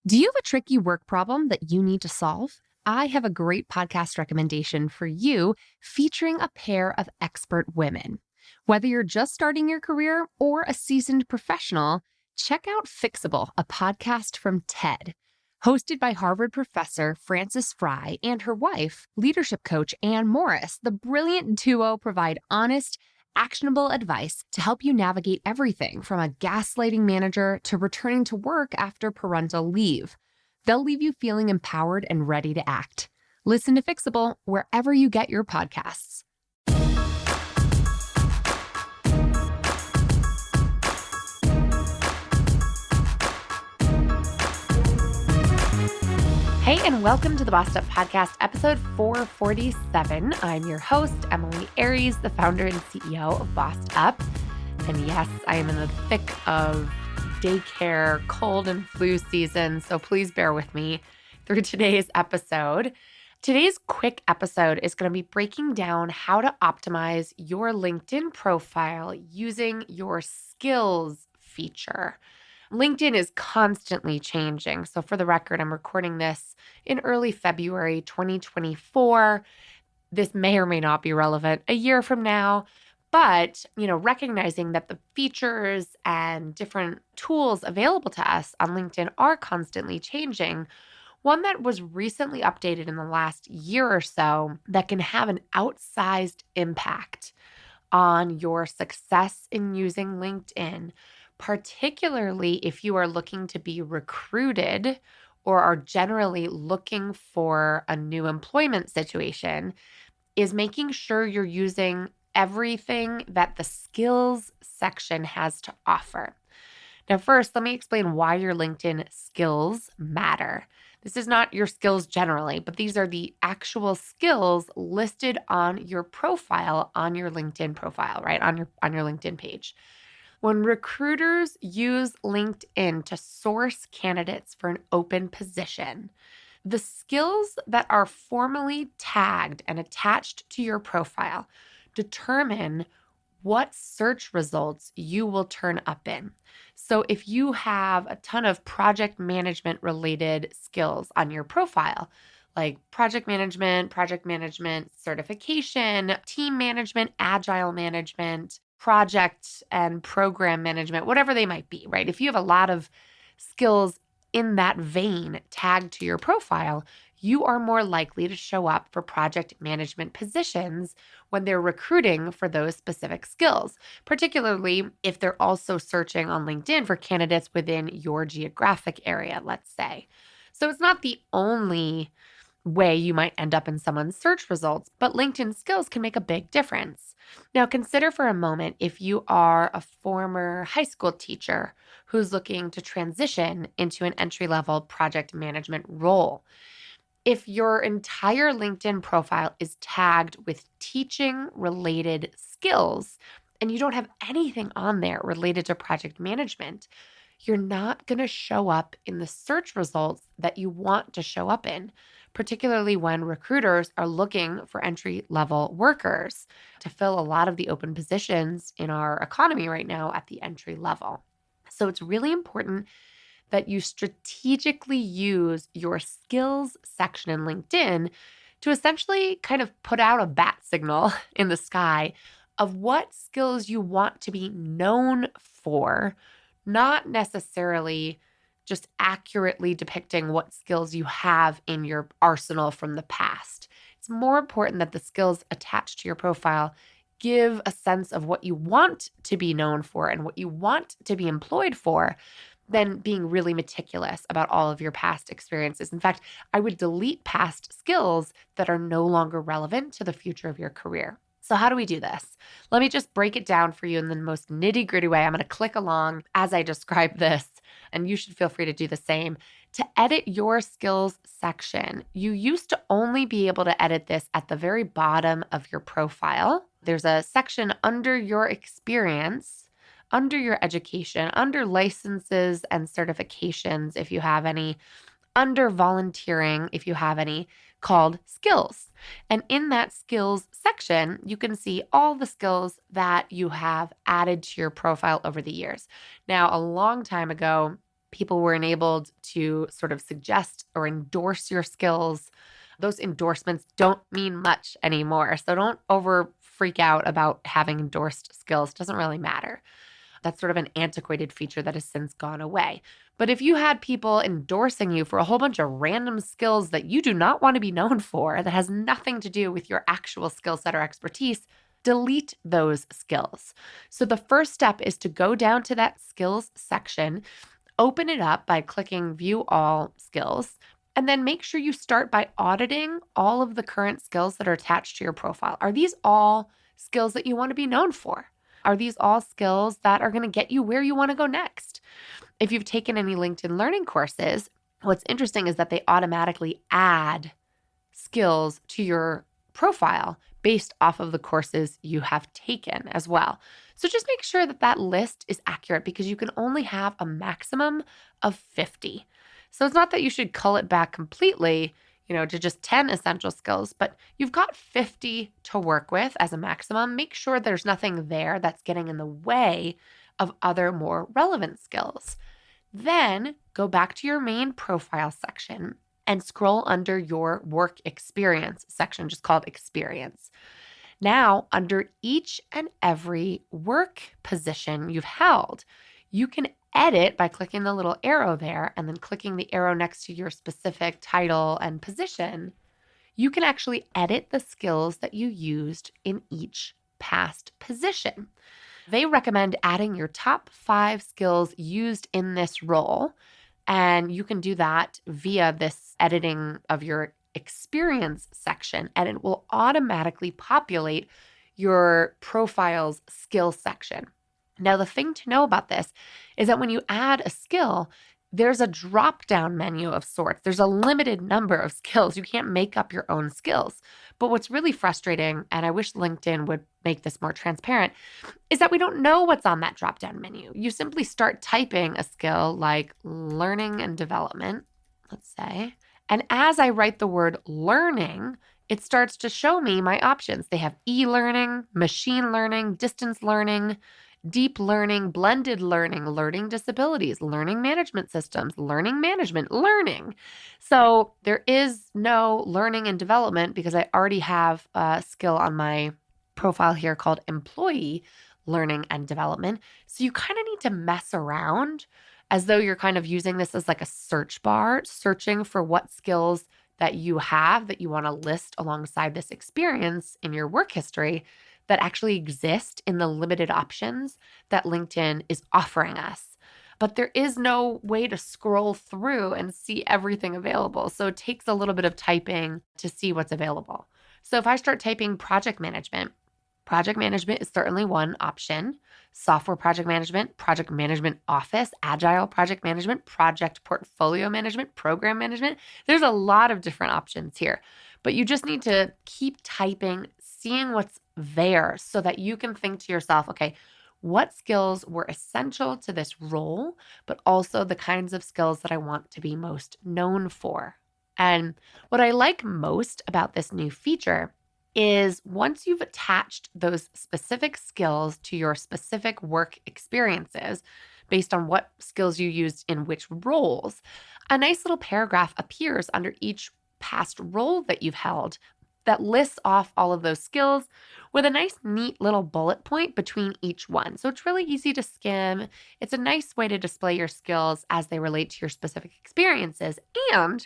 Do you have a tricky work problem that you need to solve? I have a great podcast recommendation for you featuring a pair of expert women. Whether you're just starting your career or a seasoned professional, check out Fixable, a podcast from TED. Hosted by Harvard professor Frances Fry and her wife, leadership coach Anne Morris, the brilliant duo provide honest, actionable advice to help you navigate everything from a gaslighting manager to returning to work after parental leave. They'll leave you feeling empowered and ready to act. Listen to Fixable wherever you get your podcasts. Hey, and welcome to the Bossed Up Podcast, episode 447. I'm your host, Emily Aries, the founder and CEO of Bossed Up. And yes, I am in the thick of daycare, cold and flu season, so please bear with me through today's episode. Today's quick episode is going to be breaking down how to optimize your LinkedIn profile using your skills feature. LinkedIn is constantly changing. So for the record, I'm recording this in early February 2024. This may or may not be relevant a year from now, but recognizing that the features and different tools available to us on LinkedIn are constantly changing. One that was recently updated in the last year or so that can have an outsized impact on your success in using LinkedIn, particularly if you are looking to be recruited or are generally looking for a new employment situation, is making sure you're using everything that the skills section has to offer. Now, first, let me explain why your LinkedIn skills matter. This is not your skills generally, but these are the actual skills listed on your profile, on your LinkedIn profile, right? On your LinkedIn page. When recruiters use LinkedIn to source candidates for an open position, the skills that are formally tagged and attached to your profile determine what search results you will turn up in. So if you have a ton of project management related skills on your profile, like project management certification, team management, agile management, project and program management, whatever they might be, right? If you have a lot of skills in that vein tagged to your profile, you are more likely to show up for project management positions when they're recruiting for those specific skills, particularly if they're also searching on LinkedIn for candidates within your geographic area, let's say. So it's not the only way you might end up in someone's search results, but LinkedIn skills can make a big difference. Now, consider for a moment if you are a former high school teacher who's looking to transition into an entry-level project management role. If your entire LinkedIn profile is tagged with teaching-related skills and you don't have anything on there related to project management, you're not going to show up in the search results that you want to show up in, particularly when recruiters are looking for entry-level workers to fill a lot of the open positions in our economy right now at the entry level. So it's really important that you strategically use your skills section in LinkedIn to essentially kind of put out a bat signal in the sky of what skills you want to be known for, not necessarily just accurately depicting what skills you have in your arsenal from the past. It's more important that the skills attached to your profile give a sense of what you want to be known for and what you want to be employed for than being really meticulous about all of your past experiences. In fact, I would delete past skills that are no longer relevant to the future of your career. So how do we do this? Let me just break it down for you in the most nitty-gritty way. I'm going to click along as I describe this, and you should feel free to do the same. To edit your skills section, you used to only be able to edit this at the very bottom of your profile. There's a section under your experience, under your education, under licenses and certifications, if you have any, under volunteering, if you have any, called skills. And in that skills section, you can see all the skills that you have added to your profile over the years. Now, a long time ago, People were enabled to sort of suggest or endorse your skills. Those endorsements don't mean much anymore. So don't over freak out about having endorsed skills. It doesn't really matter. That's sort of an antiquated feature that has since gone away. But if you had people endorsing you for a whole bunch of random skills that you do not want to be known for, that has nothing to do with your actual skill set or expertise, delete those skills. So the first step is to go down to that skills section, open it up by clicking View All Skills, and then make sure you start by auditing all of the current skills that are attached to your profile. Are these all skills that you want to be known for? Are these all skills that are going to get you where you want to go next? If you've taken any LinkedIn Learning courses, what's interesting is that they automatically add skills to your profile based off of the courses you have taken as well. So just make sure that that list is accurate because you can only have a maximum of 50. So it's not that you should cull it back completely, to just 10 essential skills, but you've got 50 to work with as a maximum. Make sure there's nothing there that's getting in the way of other more relevant skills. Then go back to your main profile section and scroll under your work experience section, just called experience. Now, under each and every work position you've held, you can edit by clicking the little arrow there and then clicking the arrow next to your specific title and position. You can actually edit the skills that you used in each past position. They recommend adding your top 5 skills used in this role, and you can do that via this editing of your experience section, and it will automatically populate your profile's skill section. Now, the thing to know about this is that when you add a skill, there's a drop-down menu of sorts. There's a limited number of skills. You can't make up your own skills. But what's really frustrating, and I wish LinkedIn would make this more transparent, is that we don't know what's on that drop-down menu. You simply start typing a skill like learning and development, let's say, and as I write the word learning, it starts to show me my options. They have e-learning, machine learning, distance learning, deep learning, blended learning, learning disabilities, learning management systems, learning management, learning. So there is no learning and development because I already have a skill on my profile here called employee learning and development. So you kind of need to mess around as though you're kind of using this as like a search bar, searching for what skills that you have that you want to list alongside this experience in your work history that actually exist in the limited options that LinkedIn is offering us. But there is no way to scroll through and see everything available. So it takes a little bit of typing to see what's available. So if I start typing project management is certainly one option. Software project management office, agile project management, project portfolio management, program management. There's a lot of different options here, but you just need to keep typing, seeing what's there so that you can think to yourself, okay, what skills were essential to this role, but also the kinds of skills that I want to be most known for. And what I like most about this new feature is once you've attached those specific skills to your specific work experiences based on what skills you used in which roles, a nice little paragraph appears under each past role that you've held that lists off all of those skills with a nice, neat little bullet point between each one. So it's really easy to skim. It's a nice way to display your skills as they relate to your specific experiences. And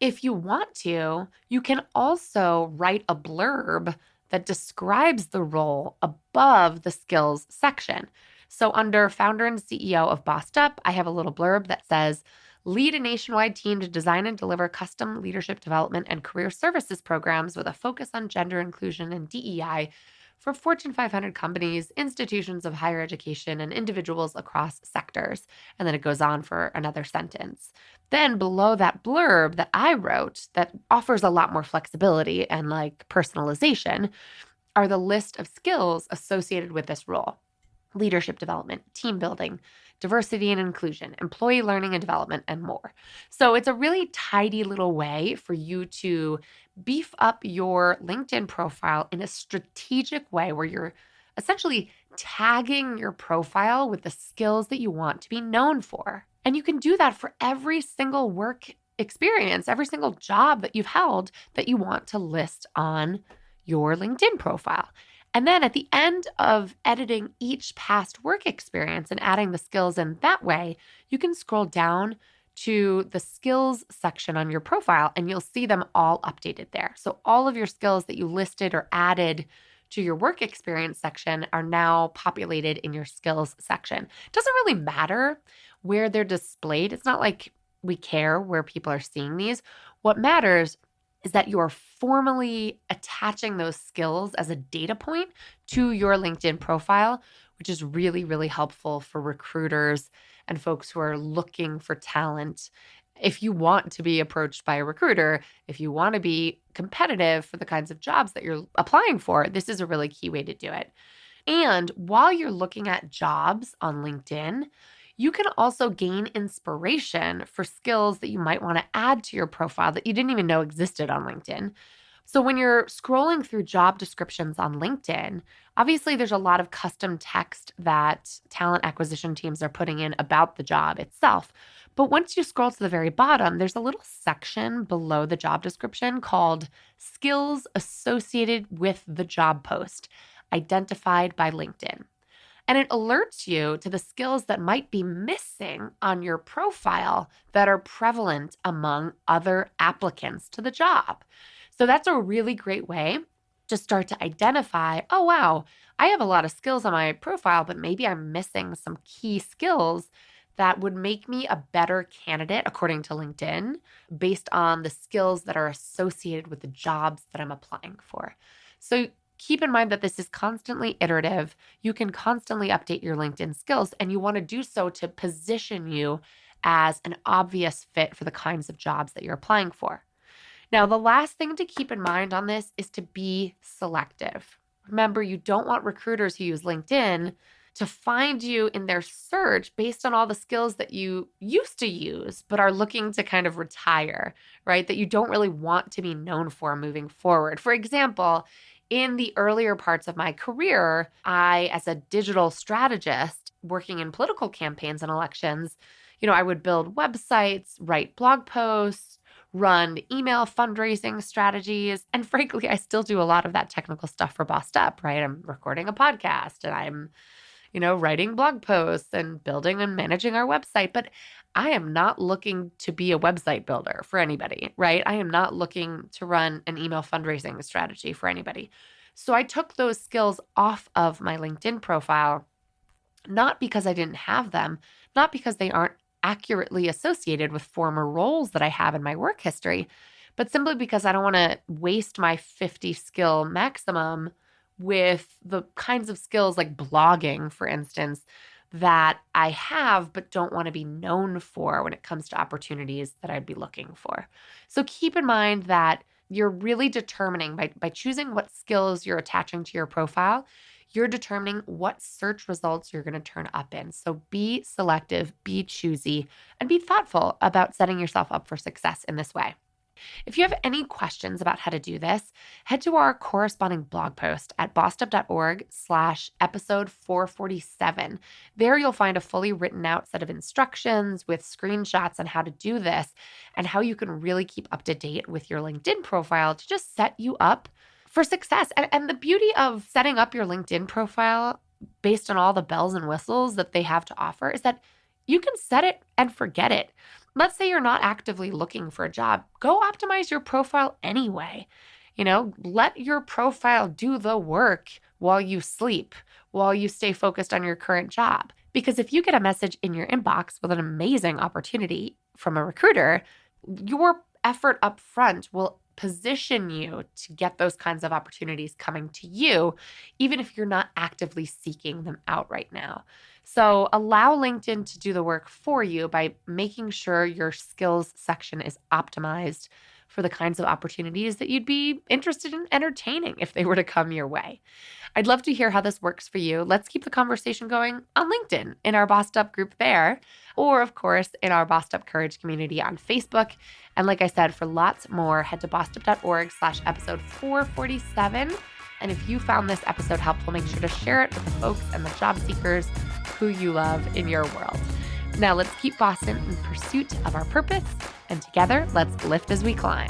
if you want to, you can also write a blurb that describes the role above the skills section. So under founder and CEO of Bossed Up, I have a little blurb that says, lead a nationwide team to design and deliver custom leadership development and career services programs with a focus on gender inclusion and DEI for Fortune 500 companies, institutions of higher education, and individuals across sectors. And then it goes on for another sentence. Then below that blurb that I wrote that offers a lot more flexibility and like personalization are the list of skills associated with this role: leadership development, team building, diversity and inclusion, employee learning and development, and more. So it's a really tidy little way for you to beef up your LinkedIn profile in a strategic way where you're essentially tagging your profile with the skills that you want to be known for. And you can do that for every single work experience, every single job that you've held that you want to list on your LinkedIn profile. And then at the end of editing each past work experience and adding the skills in that way, you can scroll down to the skills section on your profile and you'll see them all updated there. So all of your skills that you listed or added to your work experience section are now populated in your skills section. It doesn't really matter where they're displayed. It's not like we care where people are seeing these. What matters is that you are formally attaching those skills as a data point to your LinkedIn profile, which is really, really helpful for recruiters and folks who are looking for talent. If you want to be approached by a recruiter, if you want to be competitive for the kinds of jobs that you're applying for, this is a really key way to do it. And while you're looking at jobs on LinkedIn, you can also gain inspiration for skills that you might want to add to your profile that you didn't even know existed on LinkedIn. So when you're scrolling through job descriptions on LinkedIn, obviously there's a lot of custom text that talent acquisition teams are putting in about the job itself. But once you scroll to the very bottom, there's a little section below the job description called Skills Associated with the Job Post, identified by LinkedIn. And it alerts you to the skills that might be missing on your profile that are prevalent among other applicants to the job. So that's a really great way to start to identify, oh, wow, I have a lot of skills on my profile, but maybe I'm missing some key skills that would make me a better candidate, according to LinkedIn, based on the skills that are associated with the jobs that I'm applying for. So keep in mind that this is constantly iterative. You can constantly update your LinkedIn skills, and you want to do so to position you as an obvious fit for the kinds of jobs that you're applying for. Now, the last thing to keep in mind on this is to be selective. Remember, you don't want recruiters who use LinkedIn to find you in their search based on all the skills that you used to use, but are looking to kind of retire, right? That you don't really want to be known for moving forward. For example, in the earlier parts of my career, I, as a digital strategist working in political campaigns and elections, I would build websites, write blog posts, run email fundraising strategies. And frankly, I still do a lot of that technical stuff for Bossed Up, right? I'm recording a podcast and I'm writing blog posts and building and managing our website. But I am not looking to be a website builder for anybody, right? I am not looking to run an email fundraising strategy for anybody. So I took those skills off of my LinkedIn profile, not because I didn't have them, not because they aren't accurately associated with former roles that I have in my work history, but simply because I don't want to waste my 50 skill maximum with the kinds of skills like blogging, for instance, that I have but don't want to be known for when it comes to opportunities that I'd be looking for. So keep in mind that you're really determining by choosing what skills you're attaching to your profile, you're determining what search results you're going to turn up in. So be selective, be choosy, and be thoughtful about setting yourself up for success in this way. If you have any questions about how to do this, head to our corresponding blog post at bossedup.org/episode 447. There you'll find a fully written out set of instructions with screenshots on how to do this and how you can really keep up to date with your LinkedIn profile to just set you up for success. And the beauty of setting up your LinkedIn profile based on all the bells and whistles that they have to offer is that you can set it and forget it. Let's say you're not actively looking for a job. Go optimize your profile anyway. Let your profile do the work while you sleep, while you stay focused on your current job. Because if you get a message in your inbox with an amazing opportunity from a recruiter, your effort up front will position you to get those kinds of opportunities coming to you, even if you're not actively seeking them out right now. So allow LinkedIn to do the work for you by making sure your skills section is optimized for the kinds of opportunities that you'd be interested in entertaining if they were to come your way. I'd love to hear how this works for you. Let's keep the conversation going on LinkedIn in our Bossed Up group there, or of course in our Bossed Up Courage community on Facebook. And like I said, for lots more, head to bossedup.org/episode 447. And if you found this episode helpful, make sure to share it with the folks and the job seekers who you love in your world. Now let's keep Boston in pursuit of our purpose, and together, let's lift as we climb.